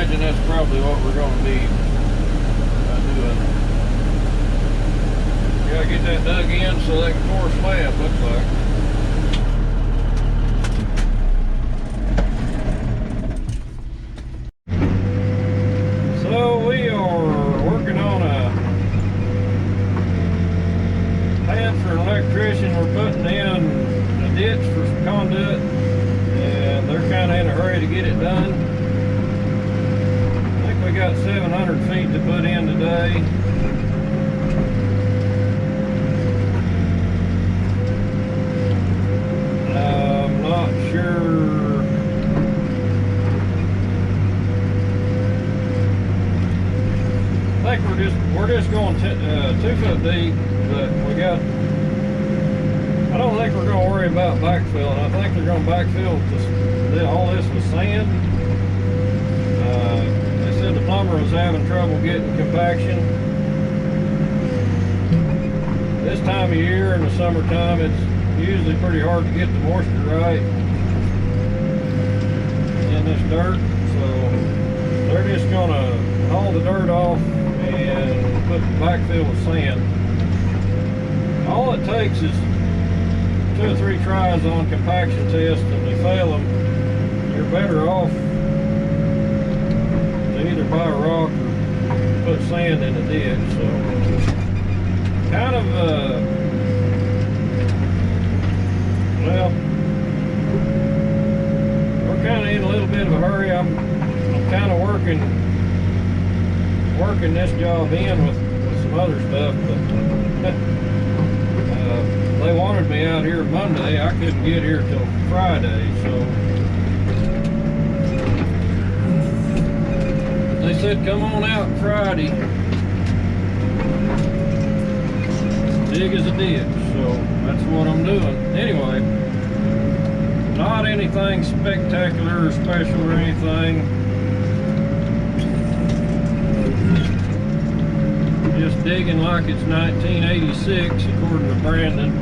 imagine that's probably what we're going to be doing. Gotta get that dug in so they can pour a slab, looks like. So we are working on a pad for an electrician. We're putting in a ditch for some conduit, and they're kind of in a hurry to get it done. I think we got 700 feet to put in today. I'm not sure. I think we're just going 2 foot deep, but we got. I don't think we're going to worry about backfilling. I think they're going to backfill all this with sand. They said the plumber was having trouble getting compaction. This time of year in the summertime, it's usually pretty hard to get the moisture right in this dirt. So they're just going to haul the dirt off and put the backfill with sand. All it takes is 2 or 3 tries on compaction test, and they fail them, you're better off to either buy a rock or put sand in the ditch. So kind of well, we're kind of in a little bit of a hurry. I'm kind of working this job in with some other stuff, but they wanted me out here Monday. I couldn't get here till Friday, so they said come on out Friday, dig as a ditch. So that's what I'm doing. Anyway, not anything spectacular or special or anything. Just digging like it's 1986, according to Brandon.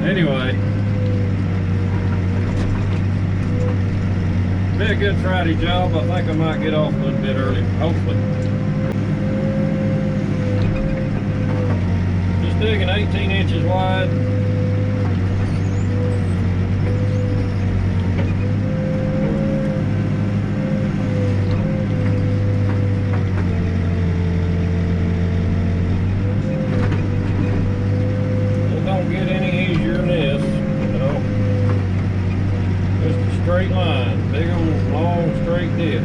Anyway, be a good Friday job. I think I might get off a little bit early, hopefully. Just digging 18 inches wide. Straight line, big old long straight ditch.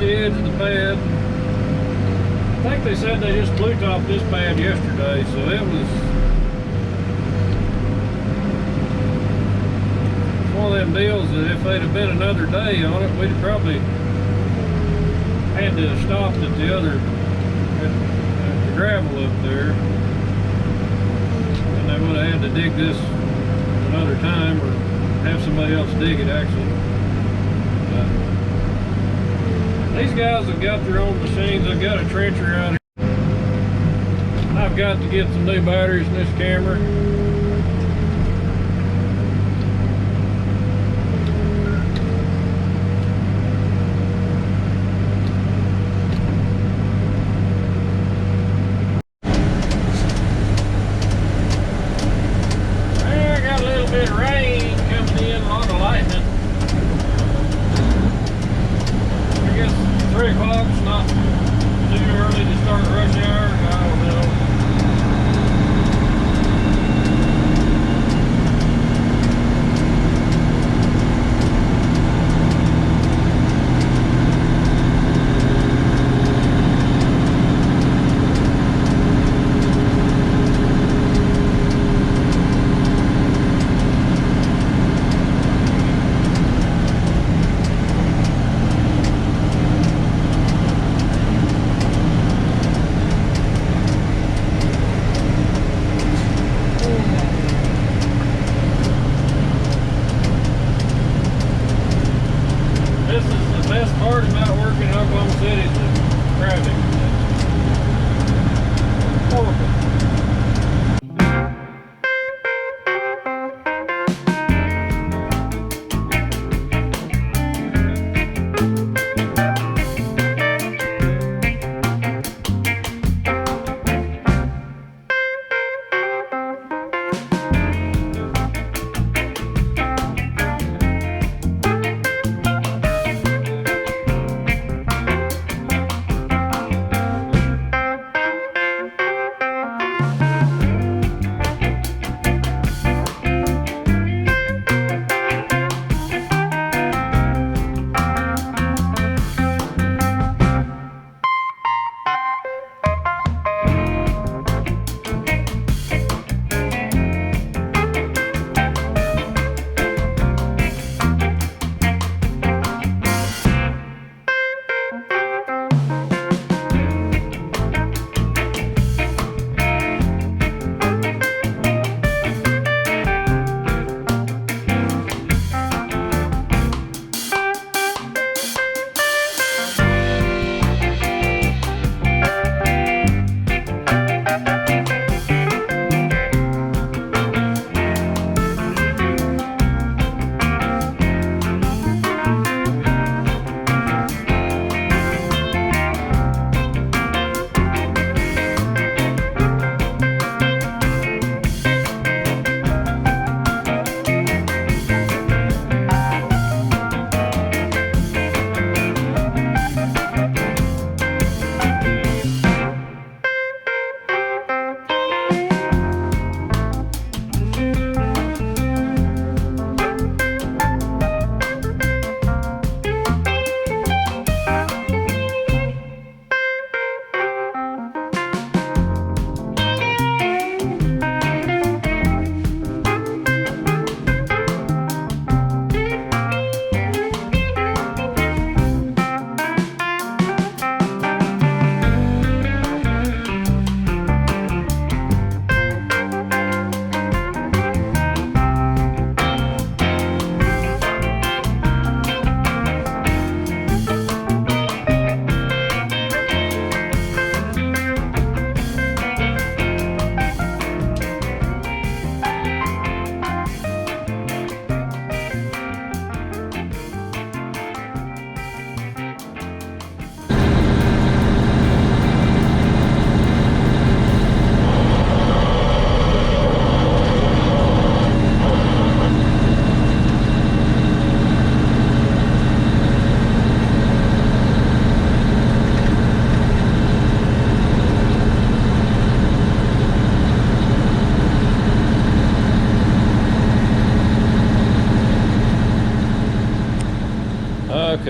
the edge of the pad. I think they said they just blue topped this pad yesterday, so it was one of them deals that if they'd have been another day on it, we'd have probably had to have stopped at the other, at the gravel up there. And they would have had to dig this another time or have somebody else dig it actually. These guys have got their own machines. I've got a trencher out here. I've got to get some new batteries in this camera. I got a little bit of rain coming in, a lot of lightning. 3 o'clock's not too early to start rush hour. I don't know.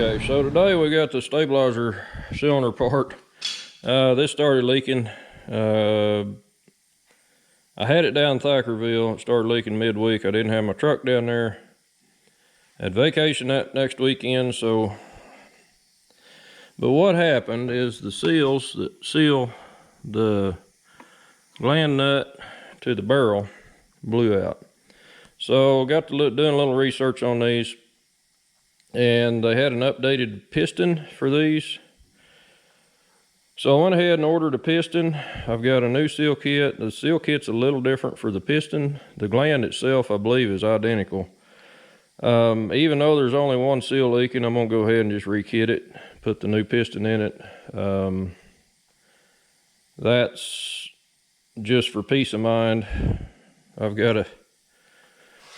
Okay, so today we got the stabilizer cylinder part. This started leaking. I had it down in Thackerville. It started leaking midweek. I didn't have my truck down there. I had vacation that next weekend, so. But what happened is the seals that seal the gland nut to the barrel blew out. So got to doing a little research on these, and they had an updated piston for these. So I went ahead and ordered a piston. I've got a new seal kit. The seal kit's a little different for the piston. The gland itself, I believe, is identical. Even though there's only one seal leaking, I'm gonna go ahead and just re-kit it, put the new piston in it. That's just for peace of mind.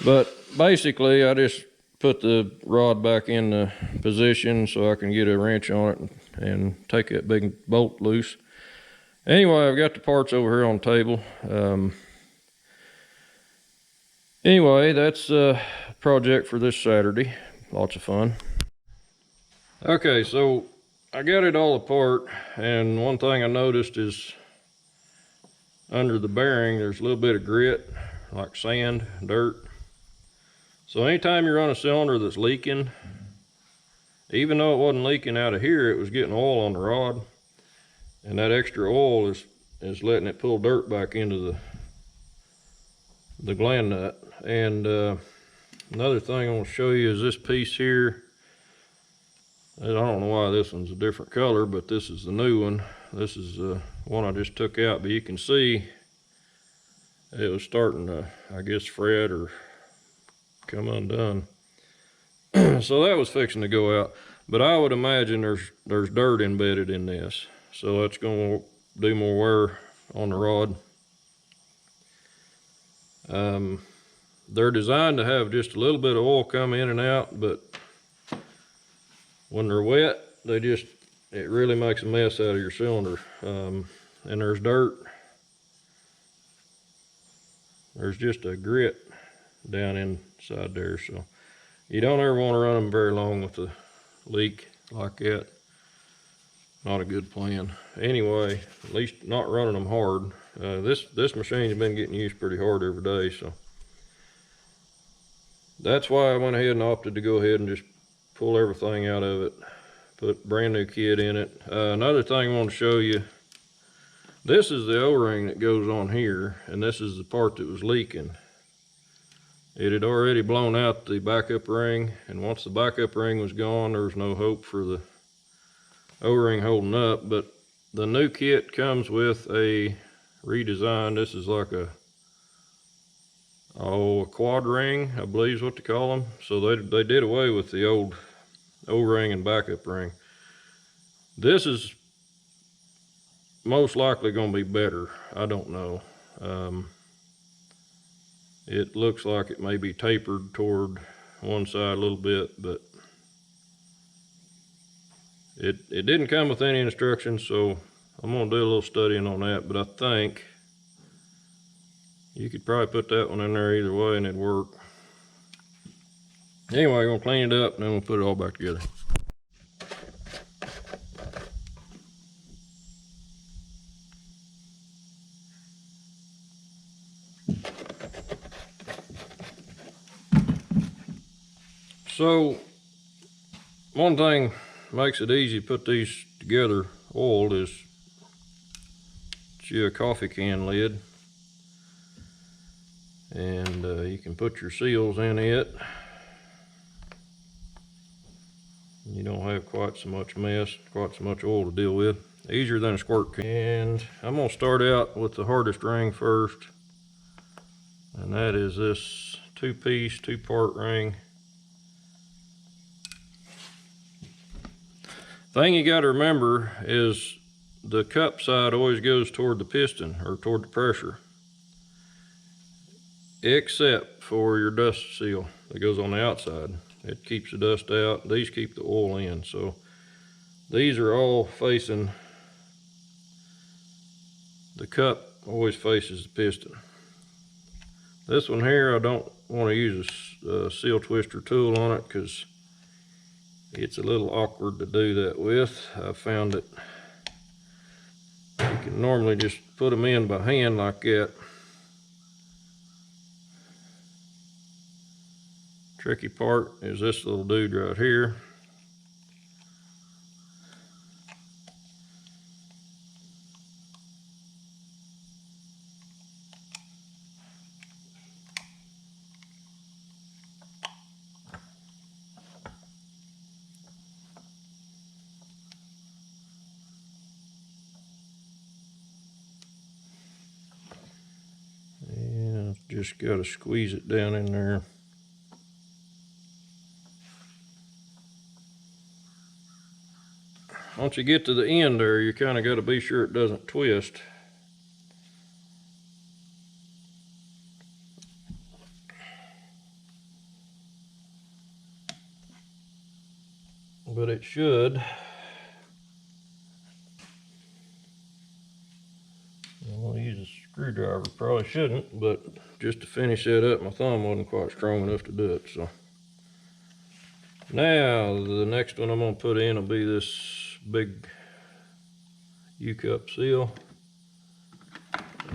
But basically I just put the rod back in the position so I can get a wrench on it and take that big bolt loose. Anyway, I've got the parts over here on the table. Anyway, that's a project for this Saturday. Lots of fun. Okay, so I got it all apart, and one thing I noticed is under the bearing there's a little bit of grit, like sand, dirt. So anytime you run a cylinder that's leaking, even though it wasn't leaking out of here, it was getting oil on the rod, and that extra oil is letting it pull dirt back into the gland nut. And another thing I want to show you is this piece here. I don't know why this one's a different color, but this is the new one. This is one I just took out, but you can see it was starting to, I guess, fret or come undone. So that was fixing to go out, but I would imagine there's dirt embedded in this, so that's going to do more wear on the rod. They're designed to have just a little bit of oil come in and out, but when they're wet, it really makes a mess out of your cylinder. And there's dirt. There's just a grit down inside there, so you don't ever want to run them very long with a leak like that. Not a good plan. Anyway, at least not running them hard. This machine's been getting used pretty hard every day, so that's why I went ahead and opted to go ahead and just pull everything out of it, put brand new kit in it. Another thing I want to show you, this is the O-ring that goes on here, and this is the part that was leaking. It had already blown out the backup ring, and once the backup ring was gone, there was no hope for the O-ring holding up. But the new kit comes with a redesign. This is like a quad ring, I believe is what they call them. So they did away with the old O-ring and backup ring. This is most likely going to be better. I don't know. It looks like it may be tapered toward one side a little bit, but it didn't come with any instructions, so I'm going to do a little studying on that. But I think you could probably put that one in there either way and it'd work. Anyway, I'm going to clean it up and then we'll put it all back together. So one thing makes it easy to put these together oiled is a coffee can lid, and you can put your seals in it. You don't have quite so much mess, quite so much oil to deal with. Easier than a squirt can. And I'm going to start out with the hardest ring first, and that is this two-part ring. Thing you got to remember is the cup side always goes toward the piston, or toward the pressure, except for your dust seal that goes on the outside. It keeps the dust out. These keep the oil in. So these are all facing, the cup always faces the piston. This one here, I don't want to use a seal twister tool on it because it's a little awkward to do that with. I found that you can normally just put them in by hand like that. Tricky part is this little dude right here. And just got to squeeze it down in there. Once you get to the end there, you kind of got to be sure it doesn't twist. But it should. I'm going to use a screwdriver. Probably shouldn't, but just to finish that up, my thumb wasn't quite strong enough to do it. So now the next one I'm going to put in will be this big U-cup seal.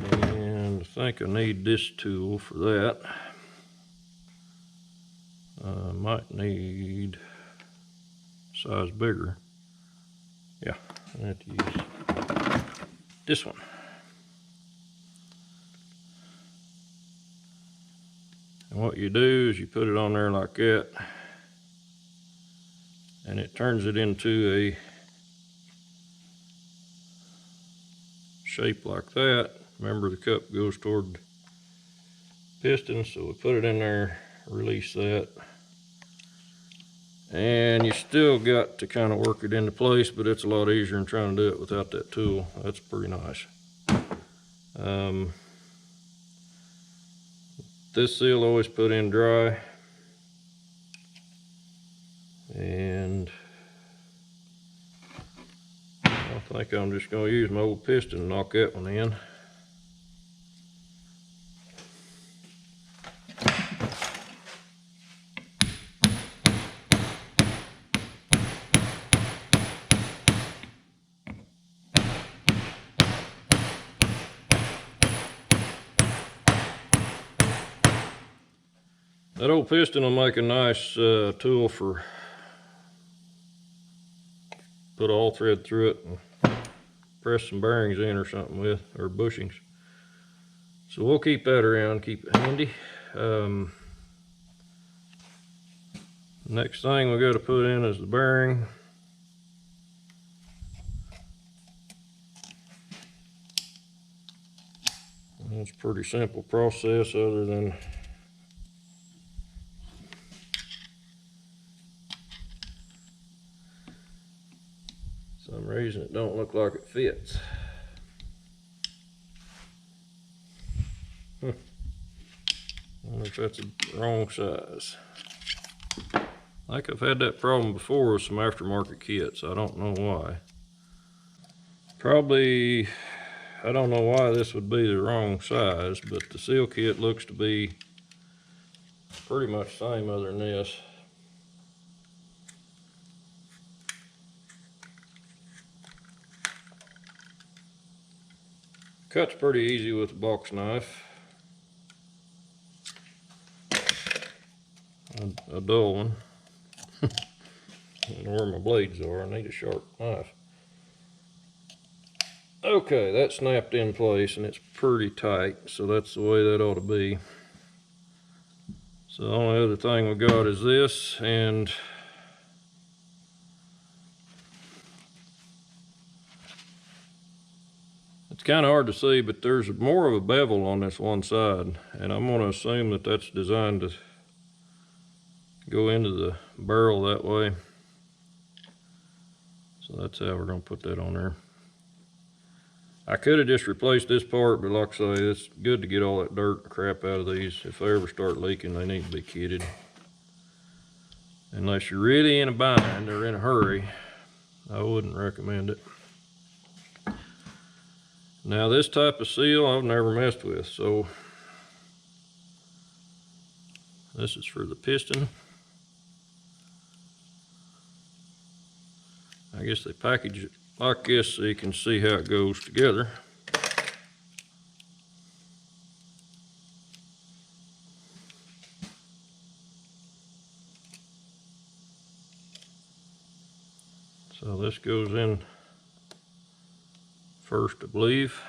And I think I need this tool for that. I might need size bigger. Yeah, I have to use this one. And what you do is you put it on there like that, and it turns it into a shape like that. Remember, the cup goes toward the piston, so we put it in there, release that. And you still got to kind of work it into place, but it's a lot easier than trying to do it without that tool. That's pretty nice. This seal always put in dry. And I think I'm just going to use my old piston and knock that one in. That old piston will make a nice tool for put all thread through it and press some bearings in or something with, or bushings. So we'll keep that around, keep it handy. Next thing we got to put in is the bearing. And it's a pretty simple process, other than some reason it don't look like it fits. I wonder if that's the wrong size. I think I've had that problem before with some aftermarket kits. I don't know why. Probably, I don't know why this would be the wrong size, but the seal kit looks to be pretty much the same other than this. Cuts pretty easy with a box knife. A dull one. I don't know where my blades are. I need a sharp knife. Okay, that snapped in place and it's pretty tight, so that's the way that ought to be. So the only other thing we got is this, and it's kind of hard to see, but there's more of a bevel on this one side, and I'm going to assume that that's designed to go into the barrel that way. So that's how we're going to put that on there. I could have just replaced this part, but like I say, it's good to get all that dirt and crap out of these. If they ever start leaking, they need to be kitted. Unless you're really in a bind or in a hurry, I wouldn't recommend it. Now this type of seal I've never messed with, so this is for the piston. I guess they package it like this so you can see how it goes together. So this goes in first, I believe.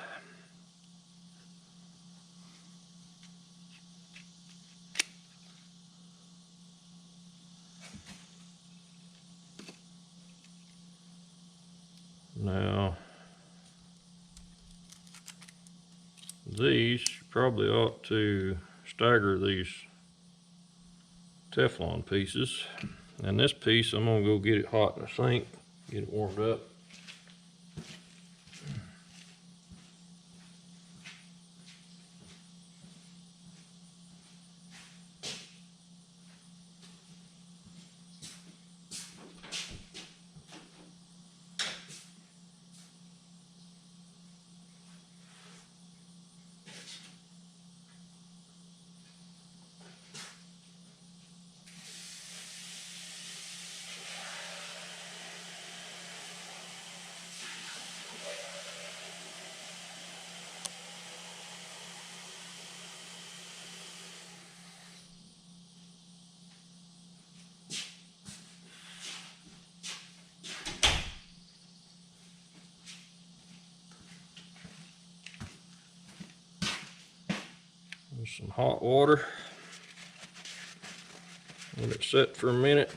Now, these you probably ought to stagger these Teflon pieces. And this piece, I'm gonna go get it hot in the sink, get it warmed up. There's some hot water. Let it set for a minute.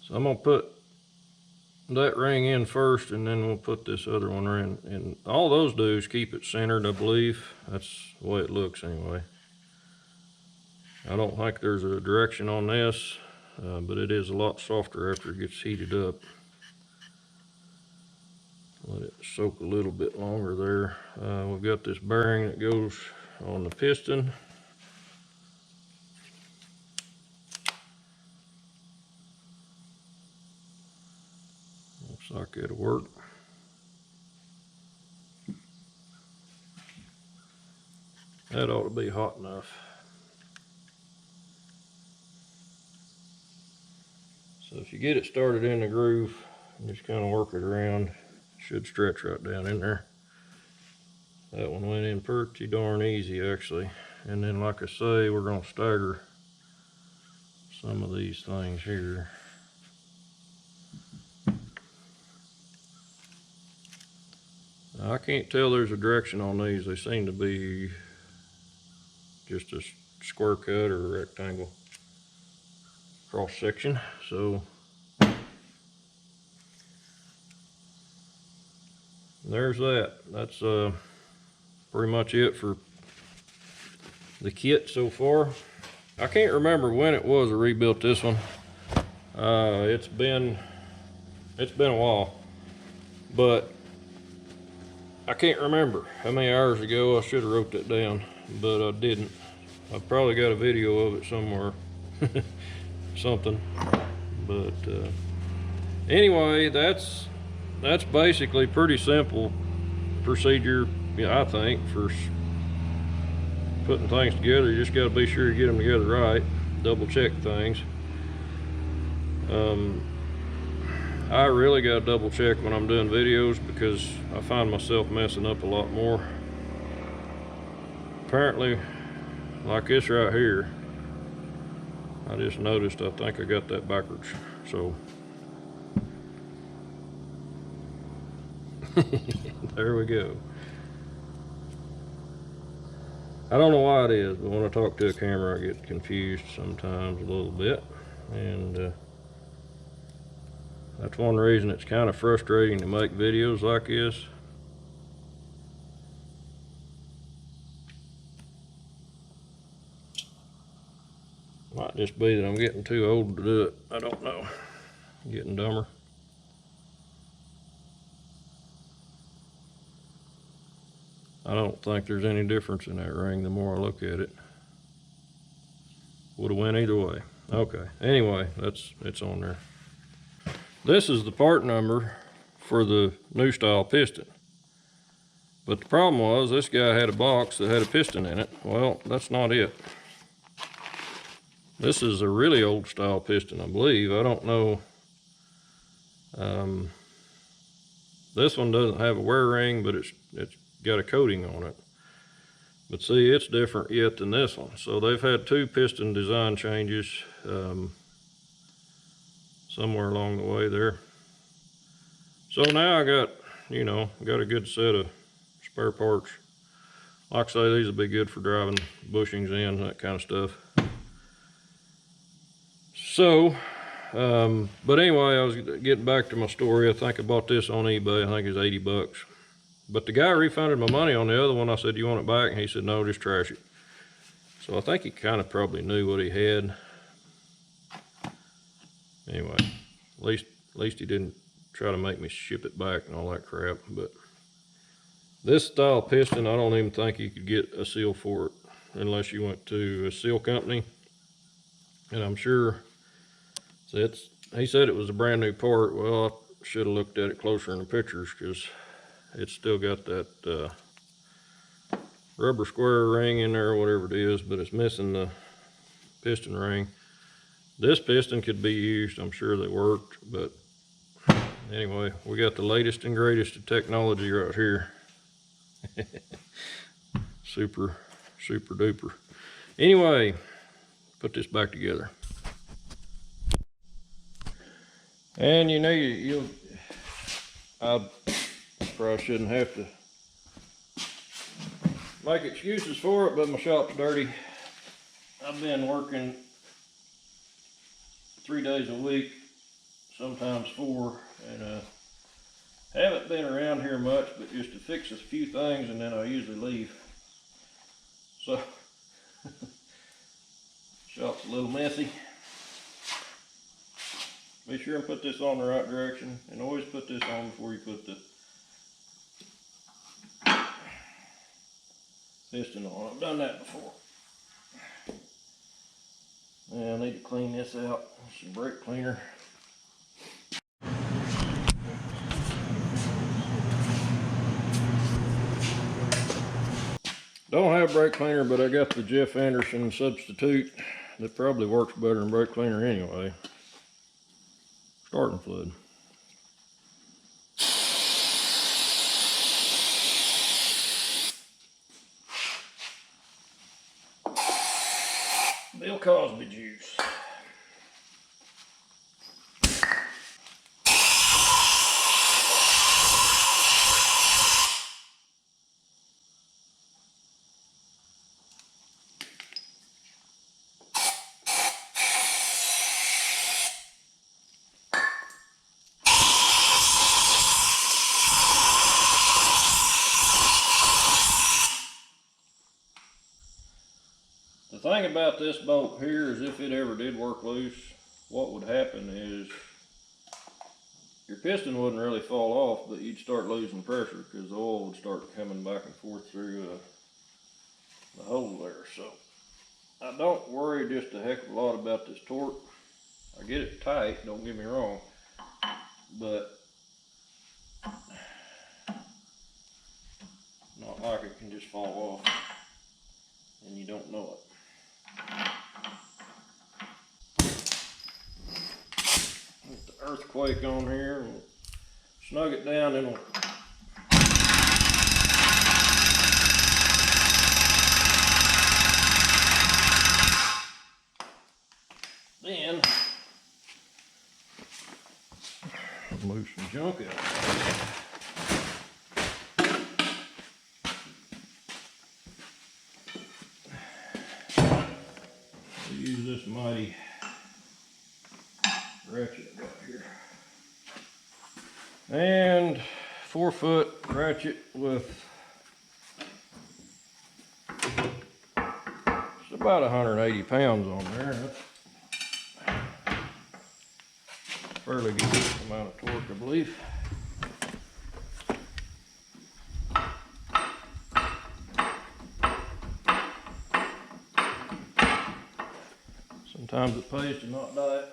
So I'm gonna put that ring in first, and then we'll put this other one in. And all those do is keep it centered, I believe. That's the way it looks anyway. I don't think there's a direction on this, but it is a lot softer after it gets heated up. Let it soak a little bit longer there. We've got this bearing that goes on the piston. Looks like it'll work. That ought to be hot enough. So if you get it started in the groove, just kind of work it around, it should stretch right down in there. That one went in pretty darn easy actually. And then like I say, we're gonna stagger some of these things here. Now, I can't tell there's a direction on these. They seem to be just a square cut or a rectangle cross section. So there's that. That's pretty much it for the kit so far. I can't remember when it was I rebuilt this one. It's been a while, but I can't remember how many hours ago. I should have wrote that down, but I didn't. I've probably got a video of it somewhere. Something, but anyway, that's basically pretty simple procedure, I think, for putting things together. You just got to be sure you get them together right, double check things. I really got to double check when I'm doing videos because I find myself messing up a lot more. Apparently, like this right here, I just noticed, I think I got that backwards. So there we go. I don't know why it is, but when I talk to a camera, I get confused sometimes a little bit. And that's one reason it's kind of frustrating to make videos like this. Might just be that I'm getting too old to do it. I don't know. I'm getting dumber. I don't think there's any difference in that ring the more I look at it. Would have went either way. Okay, anyway, it's on there. This is the part number for the new style piston. But the problem was this guy had a box that had a piston in it. Well, that's not it. This is a really old style piston, I believe. I don't know. This one doesn't have a wear ring, but it's got a coating on it. But see, it's different yet than this one. So they've had 2 piston design changes somewhere along the way there. So now I got, you know, got a good set of spare parts. Like I say, these will be good for driving bushings in, that kind of stuff. So, but anyway, I was getting back to my story. I think I bought this on eBay. I think it was 80 bucks. But the guy refunded my money on the other one. I said, "You want it back?" And he said, "No, just trash it." So I think he kind of probably knew what he had. Anyway, at least he didn't try to make me ship it back and all that crap. But this style piston, I don't even think you could get a seal for it unless you went to a seal company. And I'm sure he said it was a brand new part. Well, I should have looked at it closer in the pictures, because it's still got that rubber square ring in there or whatever it is, but it's missing the piston ring. This piston could be used. I'm sure they worked, but anyway, we got the latest and greatest of technology right here. super duper. Anyway, put this back together. And you know, I probably shouldn't have to make excuses for it, but my shop's dirty. I've been working 3 days a week, sometimes 4, and haven't been around here much, but just to fix a few things, and then I usually leave. So shop's a little messy. Be sure and put this on the right direction, and always put this on before you put the piston on. I've done that before. Yeah, I need to clean this out with some brake cleaner. Don't have brake cleaner, but I got the Jeff Anderson substitute that probably works better than brake cleaner anyway. Starting fluid. Bill Cosby juice. The thing about this bolt here is, if it ever did work loose, what would happen is your piston wouldn't really fall off, but you'd start losing pressure because the oil would start coming back and forth through the hole there. So I don't worry just a heck of a lot about this torque. I get it tight, don't get me wrong, but not like it can just fall off and you don't know it. Put the earthquake on here and snug it down, and then move some junk out. Use this mighty ratchet I got here, and 4-foot ratchet with it's about 180 pounds on there. That's fairly good amount of torque, I believe. Sometimes it pays to not die it.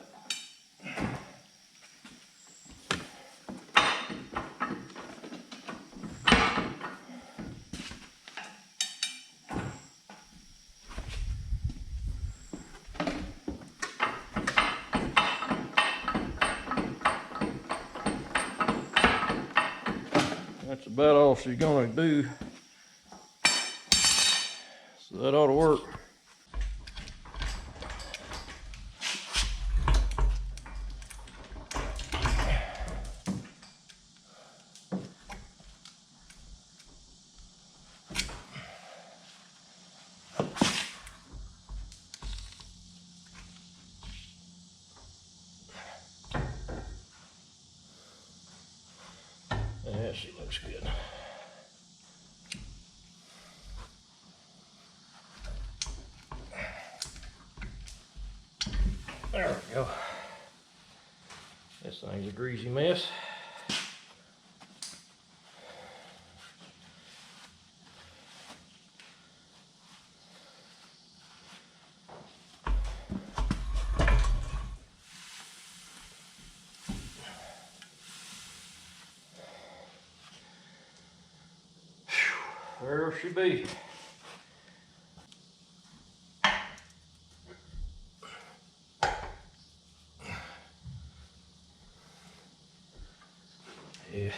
That's about all she's gonna do. So that ought to work. Yeah, she looks good. There we go. This thing's a greasy mess. There she be. Yeah.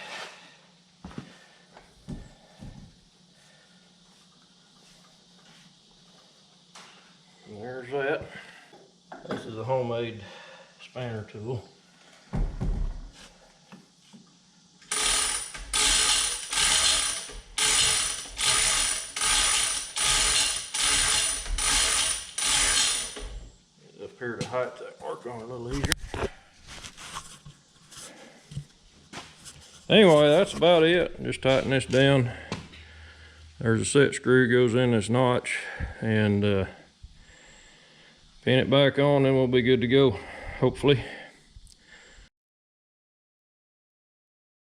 And there's that. This is a homemade spanner tool. Up here to height that work on a little easier. Anyway, that's about it. Just tighten this down. There's a set screw goes in this notch, and pin it back on, and we'll be good to go, hopefully.